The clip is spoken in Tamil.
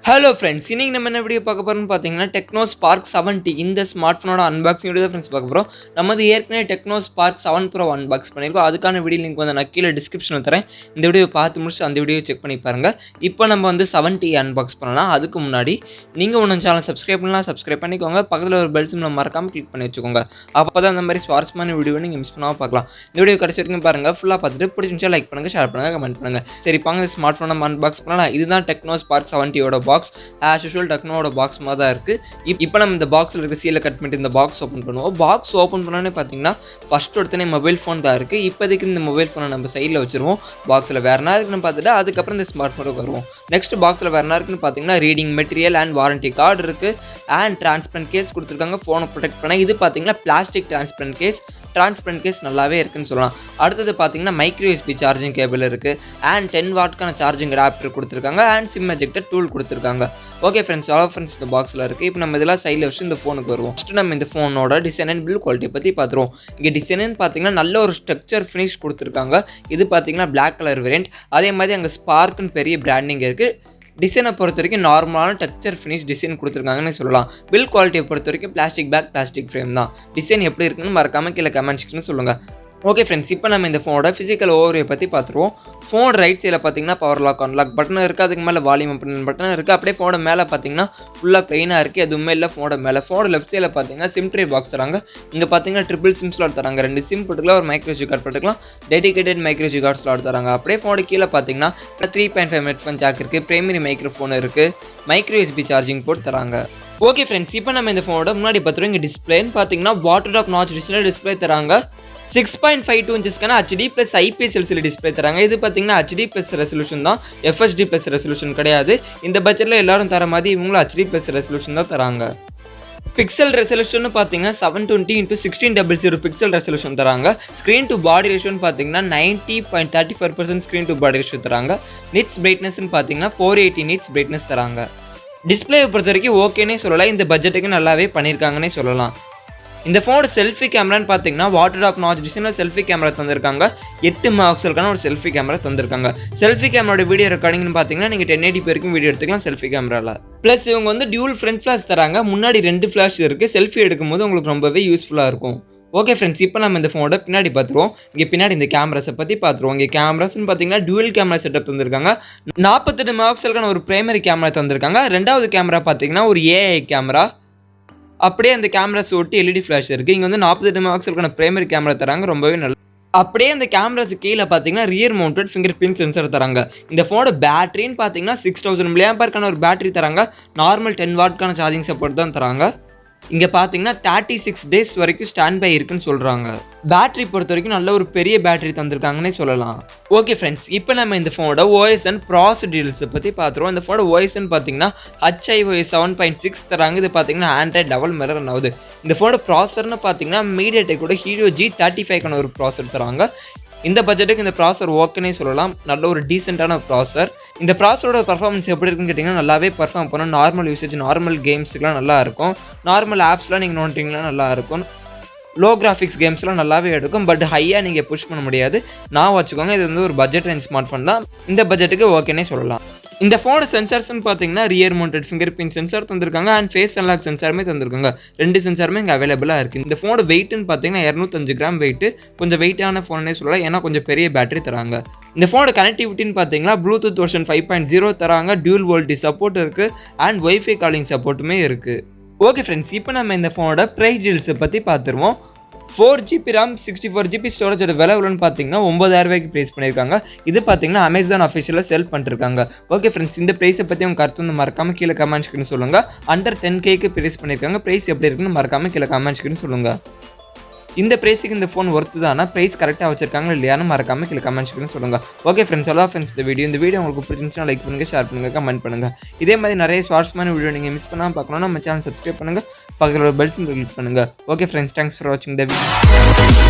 ஹலோ ஃப்ரெண்ட்ஸ், இன்னைக்கு நம்ம என்ன வீடியோ பார்க்க போகிறோம்னு பார்த்தீங்கன்னா டெக்னோ ஸ்பார்க் 70 இந்த ஸ்மார்ட் ஃபோனோட அன்பாக்சிங் வீடியோ தான் ஃப்ரெண்ட்ஸ் பார்க்க போகிறோம். நம்ம வந்து ஏற்கனவே டெக்னோ ஸ்பார்க் 7 ப்ரோ அன்பாக்ஸ் பண்ணியிருக்கோம். அதுக்கான வீடியோ லிங்க் வந்து நான் கீழே டிஸ்கிரிப்ஷனில் தரேன். இந்த வீடியோ பார்த்து முடிச்சு அந்த வீடியோ செக் பண்ணி பாருங்கள். இப்போ நம்ம வந்து 70 அன்பாக்ஸ் பண்ணலாம். அதுக்கு முன்னாடி நீங்கள் ஒன்று சேனல் சப்ஸ்கிரைப் பண்ணலாம், சப்ஸ்கிரைப் பண்ணிக்கோங்க. பக்கத்தில் ஒரு பெல் சிம்ல மறக்காமல் கிளிக் பண்ணி வச்சுக்கோங்க. அப்போ தான் அந்த மாதிரி சுவாரஸ்யமான வீடியோ நீங்கள் மிஸ் பண்ணாமல் பார்க்கலாம். இந்த வீடியோ கடைசி வரைக்கும் பாருங்கள். ஃபுல்லாக பார்த்துட்டு பிடிச்சிருந்துச்சா லைக் பண்ணுங்கள், ஷேர் பண்ணுங்கள், கமெண்ட் பண்ணுங்கள். சரி, பாங்க ஸ்மார்ட் ஃபோன் நம்ம அன்பாக்ஸ் பண்ணலாம். இதுதான் டெக்னோ ஸ்பார்க் 70 பாக்ஸ். டெக்னோட பாக்ஸ் மாதிரி தான் இருக்குது. இப்போ நம்ம இந்த பாக்ஸில் இருக்க சீலை கட் பண்ணிட்டு இந்த பாக்ஸ் ஓப்பன் பண்ணுவோம். பாக்ஸ் ஓப்பன் பண்ணோன்னே பார்த்தீங்கன்னா ஃபர்ஸ்ட் ஒருத்தனே மொபைல் ஃபோன் தான் இருக்குது. இப்போதைக்கு இந்த மொபைல் ஃபோனை நம்ம சைடில் வச்சுருவோம். பாக்ஸில் வேறு என்ன இருக்குன்னு பார்த்துட்டு அதுக்கப்புறம் இந்த ஸ்மார்ட் ஃபோனுக்கு வருவோம். நெக்ஸ்ட் பாக்ஸில் வேறு என்ன இருக்குன்னு பார்த்தீங்கன்னா reading material and warranty card இருக்குது. அண்ட் டிரான்ஸ்பரண்ட் கேஸ் கொடுத்துருக்காங்க ஃபோனை ப்ரொடெக்ட் பண்ண. இது பார்த்தீங்கன்னா பிளாஸ்டிக் டிரான்ஸ்பரண்ட் கேஸ் நல்லாவே இருக்குன்னு சொல்லலாம். அடுத்தது பார்த்தீங்கன்னா மைக்ரோ யூஎஸ்பி சார்ஜிங் கேபிள் இருக்குது. அண்ட் 10 வாட்க்கான சார்ஜிங் அடாப்டர் கொடுத்துருக்காங்க. அண்ட் சிம் எஜெக்டர் டூல் கொடுத்துருக்காங்க. ஓகே ஃப்ரெண்ட்ஸ், இந்த பாக்ஸில் இருக்குது. இப்போ நம்ம இதெல்லாம் சைடில் வச்சு இந்த ஃபோனுக்கு வருவோம். ஃபஸ்ட்டு நம்ம இந்த ஃபோனோட டிசைன் அண்ட் பில்ட் குவாலிட்டி பற்றி பார்த்துருவோம். இங்கே டிசைன் பார்த்தீங்கன்னா நல்ல ஒரு ஸ்ட்ரக்சர் ஃபினிஷ் கொடுத்துருக்காங்க. இது பார்த்தீங்கன்னா பிளாக் கலர் வேரியன்ட். அதே மாதிரி அங்கே ஸ்பார்க்குன்னு பெரிய பிராண்டிங் இருக்குது. டிசைனை பொறுத்த வரைக்கும் நார்மலான டெக்ஸ்சர் ஃபினிஷ் டிசைன் கொடுத்துருக்காங்கன்னு சொல்லலாம். பில் குவாலிட்டியை பொறுத்த வரைக்கும் பிளாஸ்டிக் பேக், பிளாஸ்டிக் ஃப்ரேம் தான். டிசைன் எப்படி இருக்குன்னு மறக்காமல் கீழே கமெண்ட்ஸ்க்குன்னு சொல்லுங்கள். ஓகே ஃப்ரெண்ட்ஸ், இப்போ நம்ம இந்த ஃபோனோட ஃபிசிக்கல் ஓவர்வியூ பற்றி பார்த்துருவோம். ஃபோன் ரைட் சைடில் பார்த்தீங்கன்னா பவர் லாக், அன்லாக் பட்டன் இருக்குது. அதுக்கு மேலே வால்யூம் பட்டன் இருக்குது. அப்படியே ஃபோனோட மேலே பார்த்தீங்கன்னா ஃபுல்லாக பெயினாக இருக்குது. எதுவுமே இல்லை ஃபோனோட மேலே. ஃபோனோட லெஃப்ட் சைடில் பார்த்தீங்கன்னா சிம் ட்ரே பாக்ஸ் தராங்க. இங்கே பார்த்தீங்கன்னா ட்ரிபிள் சிம் ஸ்லாட் தராங்க. 2 சிம் போட்டுக்கலாம், ஒரு மைக்ரோ SD கார்டு போட்டுக்கலாம், dedicated micro SD card slot தராங்க. அப்படியே ஃபோனோட கீழே பார்த்தீங்கன்னா 3.5 ஹெட்ஃபோன் ஜாக் இருக்குது. பிரைமரி மைக்ரோஃபோன் இருக்குது. மைக்ரோ USB சார்ஜிங் போர்ட் தராங்க. ஓகே ஃப்ரெண்ட்ஸ், இப்போ நம்ம இந்த ஃபோனோட முன்னாடி பார்த்துருவோம். இங்கே டிஸ்பிளேன்னு பார்த்தீங்கன்னா வாட்டர் டாப் நாச் டிஸ்பிளே தராங்க. 6.52 இன்ச்சஸ்க்கான HD + IPS LCD டிஸ்பிளே தராங்க. இது பார்த்தீங்கன்னா HD+ ரெசல்யூஷன் தான், FHD+ ரெசல்யூஷன் கிடையாது. இந்த பட்ஜெட்டில் எல்லாரும் தர மாதிரி இவங்களும் HD+ ரெசல்யூஷன் தான் தராங்க. பிக்சல் ரெசல்யூஷன் பார்த்தீங்கன்னா 720x1600 பிக்சல் ரெசல்யூஷன் தராங்க. ஸ்க்ரீன் டு பாடி ரேஷியோன்னு பார்த்தீங்கன்னா 90.34% ஸ்க்ரீன் டு பாடி ரேஷியோ தராங்க. நிட்ஸ் பிரைட்னஸ்ன்னு பார்த்தீங்கன்னா 480 நிட்ஸ் பிரைட்னஸ் தராங்க. டிஸ்பிளேயை பொறுத்த வரைக்கும் ஓகேனே சொல்லலாம். இந்த பட்ஜெட்டுக்கு நல்லாவே பண்ணியிருக்காங்கன்னே சொல்லலாம். இந்த ஃபோனோட செல்ஃபி கேமரான்னு பார்த்தீங்கன்னா வாட்டர் டாப் நாச் டிசைனில் செல்ஃபி கேமரா தந்திருக்காங்க. 8 மெகாபிக்சலுக்கான ஒரு செல்ஃபி கேமரா தந்திருக்காங்க. செல்ஃபி கேமராவோட வீடியோ ரெக்கார்டிங்னு பார்த்தீங்கன்னா நீங்கள் 1080p வரைக்கும் வீடியோ எடுத்துக்கலாம் செல்ஃபி கேமராவில். ப்ளஸ் இவங்க வந்து டியூல் ஃப்ரண்ட் ஃப்ளாஷ் தராங்க. முன்னாடி 2 ஃப்ளாஷ் இருக்குது. செல்ஃபி எடுக்கும்போது உங்களுக்கு ரொம்பவே யூஸ்ஃபுல்லாக இருக்கும். ஓகே ஃப்ரெண்ட்ஸ், இப்போ நம்ம இந்த ஃபோனோட பின்னாடி பார்த்துருவோம். இங்கே பின்னாடி இந்த கேமராஸை பற்றி பார்த்துருவோம். இங்கே கேமராஸ்ன்னு பார்த்தீங்கன்னா டியூல் கேமரா செட்டப் தந்திருக்காங்க. 48 மெகாபிக்சலுக்கான ஒரு பிரைமரி கேமரா தந்திருக்காங்க. ரெண்டாவது கேமரா பார்த்தீங்கன்னா ஒரு AI கேமரா. அப்படியே அந்த கேமராஸ் ஒட்டி LED ஃப்ளாஷ் இருக்குது. இங்கே வந்து 48 மெகாபிக்சலுக்கான பிரைமரி கேமரா தராங்க. ரொம்பவே நல்லது. அப்படியே அந்த கேமராஸ் கீழே பார்த்தீங்கன்னா rear mounted finger print sensor தராங்க. இந்த ஃபோனோட பேட்டரின்னு பார்த்தீங்கன்னா 6000 mAh ஒரு பேட்டரி தராங்க. நார்மல் 10 வாட்க்கான சார்ஜிங் சப்போர்ட் தான் தராங்க. இங்கே பார்த்தீங்கன்னா 36 டேஸ் வரைக்கும் ஸ்டாண்ட் பை இருக்குன்னு சொல்கிறாங்க. பேட்டரி பொறுத்த வரைக்கும் நல்ல ஒரு பெரிய பேட்டரி தந்திருக்காங்கன்னே சொல்லலாம். ஓகே ஃப்ரெண்ட்ஸ், இப்போ நம்ம இந்த ஃபோனோட OS அண்ட் ப்ராசஸ் டீல்ஸை பற்றி பார்த்துருவோம். இந்த ஃபோனோட OSன்னு பார்த்தீங்கன்னா iQOO 7.6 தராங்க. இது பார்த்தீங்கன்னா ஆண்ட்ராய்ட் டபுள் மிரர் ரன் ஆகுது. இந்த ஃபோனோட ப்ராசர்னு பார்த்தீங்கன்னா மீடியாடெக்கோட ஹீரோ G35 ஒரு ப்ராசர் தராங்க. இந்த பட்ஜெட்டுக்கு இந்த ப்ராசர் ஓகேனே சொல்லலாம். நல்ல ஒரு டீசெண்டான ப்ராசர். இந்த ப்ராசரோட பர்ஃபார்மன்ஸ் எப்படி இருக்குன்னு கேட்டிங்கன்னா நல்லாவே பர்ஃபார்ம் பண்ணும். நார்மல் யூசேஜ், நார்மல் கேம்ஸுக்குலாம் நல்லா இருக்கும். நார்மல் ஆப்ஸ்லாம் நீங்கள் நோண்டிங்கன்னா நல்லா இருக்கும். லோ கிராஃபிக்ஸ் கேம்ஸ்லாம் நல்லாவே எடுக்கும். பட் ஹையாக நீங்கள் புஷ் பண்ண முடியாது. நான் வச்சுக்கோங்க, இது வந்து ஒரு பட்ஜெட் ரேஞ்ச் ஸ்மார்ட் ஃபோன் தான். இந்த பட்ஜெட்டுக்கு ஓகேனே சொல்லலாம். இந்த ஃபோனோட சென்சார்ஸ்ன்னு பார்த்தீங்கன்னா rear mounted finger print sensor தந்திருக்காங்க. அண்ட் ஃபேஸ் அன்லாக் சென்சாருமே தந்திருக்காங்க. 2 சென்சாருமே இங்கே அவைலபிளாக இருக்குது. இந்த ஃபோனோட வெயிட்னு பார்த்தீங்கன்னா 205 கிராம் வெயிட்டு. கொஞ்சம் வெயிட்டான ஃபோனே சொல்லலாம், ஏன்னா கொஞ்சம் பெரிய பேட்டரி தராங்க. இந்த ஃபோனோட கனெக்டிவிட்டின்னு பார்த்தீங்கன்னா ப்ளூடூத் வெர்ஷன் 5.0 தராங்க. டியூல் வோல்டி சப்போர்ட் இருக்குது. அண்ட் வைஃபை காலிங் சப்போர்ட்டுமே இருக்குது. ஓகே ஃப்ரெண்ட்ஸ், இப்போ நம்ம இந்த ஃபோனோட ப்ரைஸ் டீல்ஸை பற்றி பார்த்துருவோம். 4GB RAM 64GB ஸ்டோரேஜோட விலை எவ்வளோன்னு பார்த்தீங்கன்னா 9000 ரூபாய்க்கு ப்ரைஸ் பண்ணியிருக்காங்க. இது பார்த்தீங்கன்னா அமேசான் அஃபிஷியலாக செல் பண்ணிருக்காங்க. ஓகே ஃப்ரெண்ட்ஸ், இந்த ப்ரைஸை பற்றி உங்கள் கருத்து வந்து மறக்காமல் கீழே கமெண்ட்ஸ்க்குன்னு சொல்லுங்கள். அண்டர் 10Kக்கு ப்ரைஸ் பண்ணியிருக்காங்க. ப்ரைஸ் எப்படி இருக்குன்னு மறக்காமல் கீழே கமெண்ட்ஸ்க்குன்னு சொல்லுங்கள். இந்த ப்ரைஸுக்கு இந்த ஃபோன் ஒர்த்து தானா, ப்ரைஸ் கரெக்டாக வச்சிருக்காங்க இல்லையான்னு மறக்காமல் கீழே கமெண்ட்ஸ்க்குன்னு சொல்லுங்கள். ஓகே ஃப்ரெண்ட்ஸ், அவ்வளோ ஃப்ரெண்ட்ஸ் இந்த வீடியோ உங்களுக்கு பிடிச்சிருந்துச்சுன்னா லைக் பண்ணுங்கள், ஷேர் பண்ணுங்கள், கமெண்ட் பண்ணுங்கள். இதே மாதிரி நிறைய சுவாரஸ்யமான வீடியோ நீங்கள் மிஸ் பண்ணாமல் பார்க்கணும்னா நம்ம சேனல் சப்ஸ்கிரைப் பண்ணுங்கள், பக்கத்தில் ஒரு பெல் சிம்பல் கிளிக் பண்ணுங்கள். ஓகே ஃப்ரெண்ட்ஸ், தேங்க்ஸ் ஃபார் வாட்சிங் த வீடியோ.